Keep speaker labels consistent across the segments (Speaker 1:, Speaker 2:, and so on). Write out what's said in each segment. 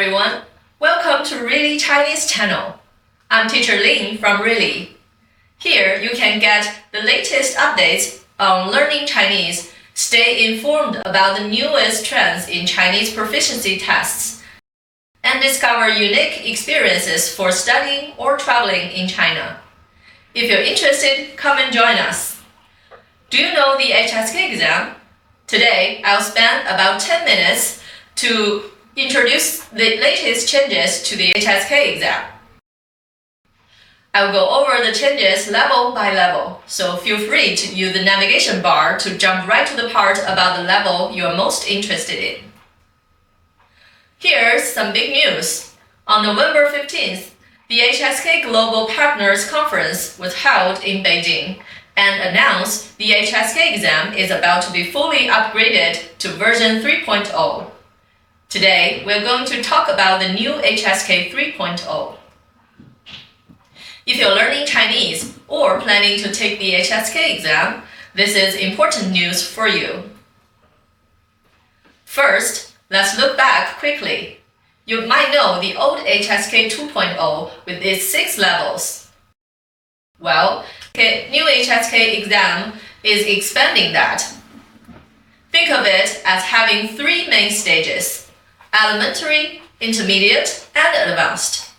Speaker 1: everyone, welcome to Really Chinese channel. I'm teacher Ling from Really. Here you can get the latest updates on learning Chinese, stay informed about the newest trends in Chinese proficiency tests, and discover unique experiences for studying or traveling in China. If you're interested, come and join us. Do you know the HSK exam? Today, I'll spend about 10 minutes to introduce the latest changes to the HSK exam. I'll go over the changes level by level, so feel free to use the navigation bar to jump right to the part about the level you are most interested in. Here's some big news. On November 15th, the HSK Global Partners Conference was held in Beijing and announced the HSK exam is about to be fully upgraded to version 3.0. Today, we're going to talk about the new HSK 3.0. If you're learning Chinese or planning to take the HSK exam, this is important news for you. First, let's look back quickly. You might know the old HSK 2.0 with its 6 levels. Well, the new HSK exam is expanding that. Think of it as having 3 main stages: elementary, intermediate, and advanced.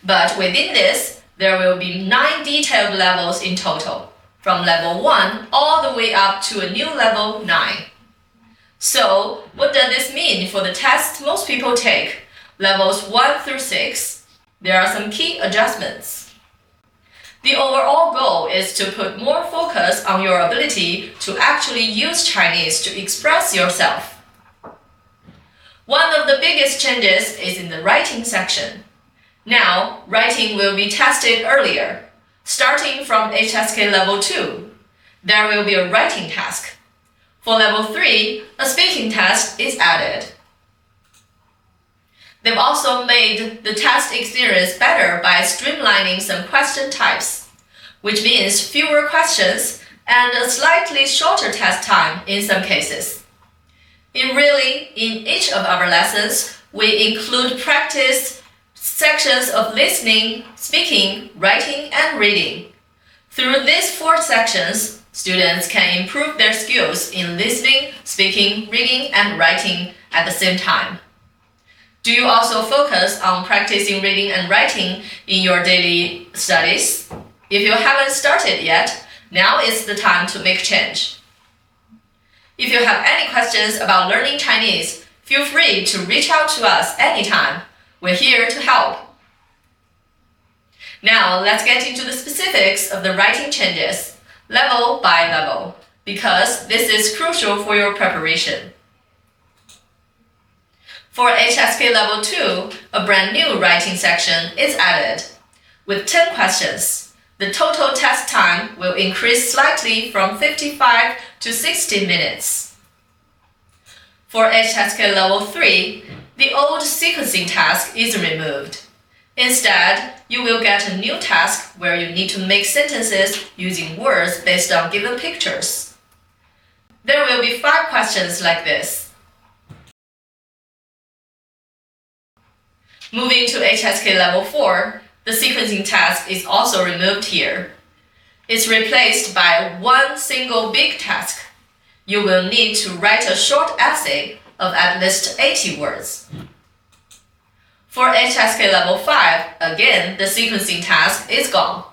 Speaker 1: But within this, there will be 9 detailed levels in total, from level 1 all the way up to a new level 9. So, what does this mean for the tests most people take, levels 1 through 6? There are some key adjustments. The overall goal is to put more focus on your ability to actually use Chinese to express yourself. One of the biggest changes is in the writing section. Now, writing will be tested earlier. Starting from HSK level 2, there will be a writing task. For level 3, a speaking test is added. They've also made the test experience better by streamlining some question types, which means fewer questions and a slightly shorter test time in some cases. In each of our lessons, we include practice sections of listening, speaking, writing, and reading. Through these 4 sections, students can improve their skills in listening, speaking, reading, and writing at the same time. Do you also focus on practicing reading and writing in your daily studies? If you haven't started yet, now is the time to make change. If you have any questions about learning Chinese, feel free to reach out to us anytime. We're here to help. Now, let's get into the specifics of the writing changes, level by level, because this is crucial for your preparation. For HSK level 2, a brand new writing section is added. With 10 questions, the total test time will increase slightly from 55 to 60 minutes. For HSK level 3, the old sequencing task is removed. Instead, you will get a new task where you need to make sentences using words based on given pictures. There will be 5 questions like this. Moving to HSK level 4, the sequencing task is also removed here. It's replaced by one single big task. You will need to write a short essay of at least 80 words. For HSK level 5, again, the sequencing task is gone.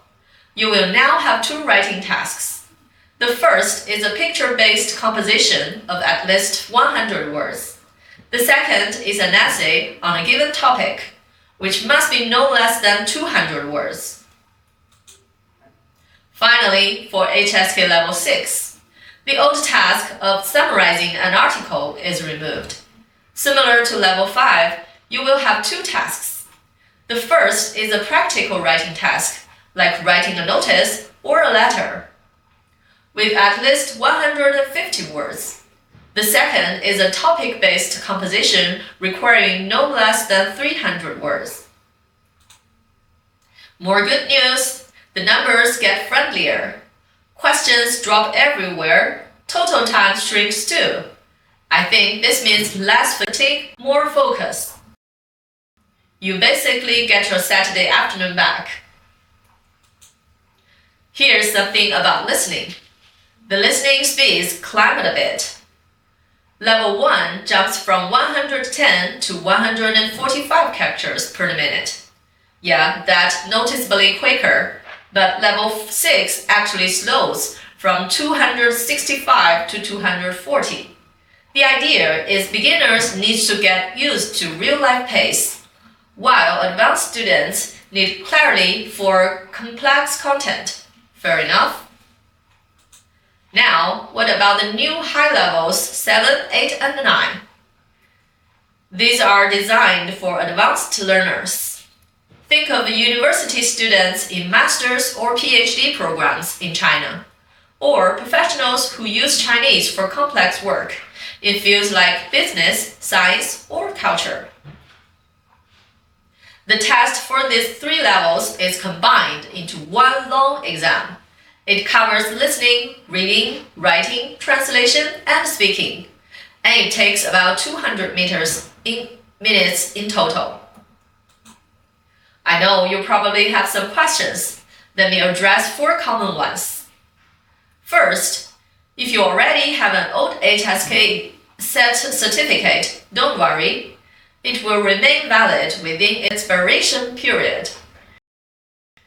Speaker 1: You will now have 2 writing tasks. The first is a picture-based composition of at least 100 words. The second is an essay on a given topic, which must be no less than 200 words. Finally, for HSK level 6, the old task of summarizing an article is removed. Similar to level 5, you will have 2 tasks. The first is a practical writing task, like writing a notice or a letter, with at least 150 words. The second is a topic-based composition requiring no less than 300 words. More good news, the numbers get friendlier. Questions drop everywhere, total time shrinks too. I think this means less fatigue, more focus. You basically get your Saturday afternoon back. Here's something about listening. The listening speeds climb a bit. Level 1 jumps from 110 to 145 characters per minute. Yeah, that's noticeably quicker, but level 6 actually slows from 265 to 240. The idea is beginners need to get used to real-life pace, while advanced students need clarity for complex content. Fair enough? Now, what about the new high levels 7, 8, and 9? These are designed for advanced learners. Think of university students in master's or PhD programs in China, or professionals who use Chinese for complex work in fields like business, science, or culture. The test for these 3 levels is combined into one long exam. It covers listening, reading, writing, translation, and speaking, and it takes about 200 minutes in total. I know you probably have some questions. Let me address 4 common ones. First, if you already have an old HSK certificate, don't worry. It will remain valid within its expiration period.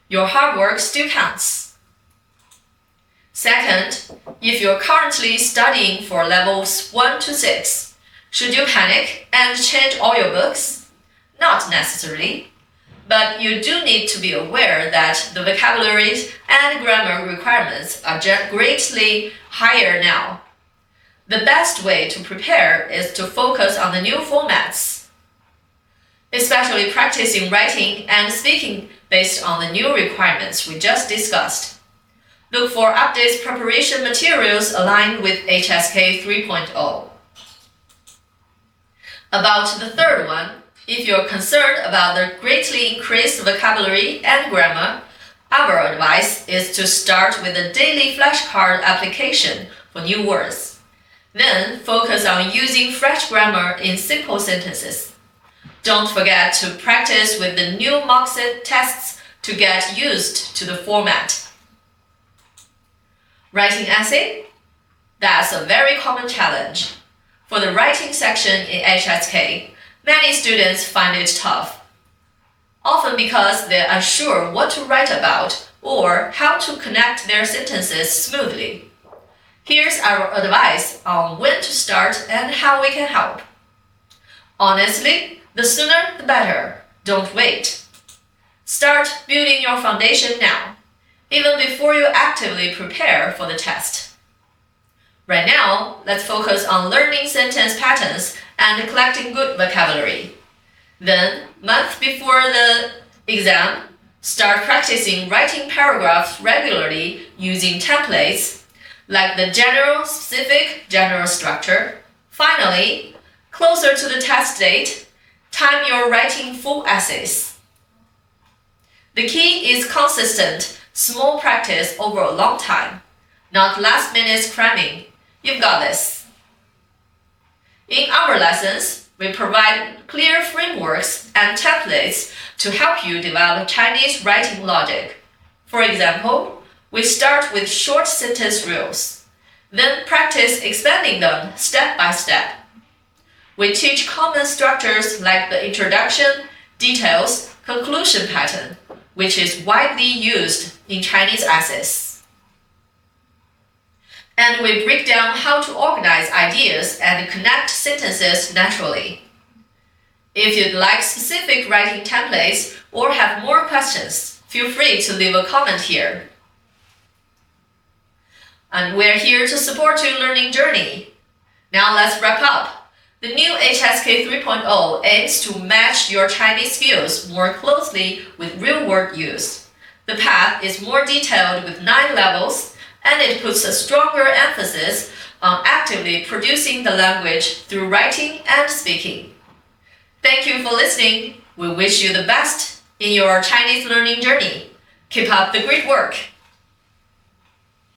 Speaker 1: Your hard work still counts. Second, if you're currently studying for levels 1 to 6, should you panic and change all your books? Not necessarily, but you do need to be aware that the vocabulary and grammar requirements are greatly higher now. The best way to prepare is to focus on the new formats, especially practicing writing and speaking based on the new requirements we just discussed. Look for updated preparation materials aligned with HSK 3.0. About the third one, if you're concerned about the greatly increased vocabulary and grammar, our advice is to start with a daily flashcard application for new words. Then focus on using fresh grammar in simple sentences. Don't forget to practice with the new mock tests to get used to the format. Writing essay? That's a very common challenge. For the writing section in HSK, many students find it tough, often because they're unsure what to write about or how to connect their sentences smoothly. Here's our advice on when to start and how we can help. Honestly, the sooner the better. Don't wait. Start building your foundation now, even before you actively prepare for the test. Right now, let's focus on learning sentence patterns and collecting good vocabulary. Then, months before the exam, start practicing writing paragraphs regularly using templates like the general, specific, general structure. Finally, closer to the test date, time your writing full essays. The key is consistent, small practice over a long time, not last-minute cramming. You've got this. In our lessons, we provide clear frameworks and templates to help you develop Chinese writing logic. For example, we start with short sentence rules, then practice expanding them step by step. We teach common structures like the introduction, details, conclusion pattern, which is widely used in Chinese essays. And we break down how to organize ideas and connect sentences naturally. If you'd like specific writing templates or have more questions, feel free to leave a comment here. And we're here to support your learning journey. Now let's wrap up. The new HSK 3.0 aims to match your Chinese skills more closely with real-world use. The path is more detailed with 9 levels, and it puts a stronger emphasis on actively producing the language through writing and speaking. Thank you for listening. We wish you the best in your Chinese learning journey. Keep up the great work.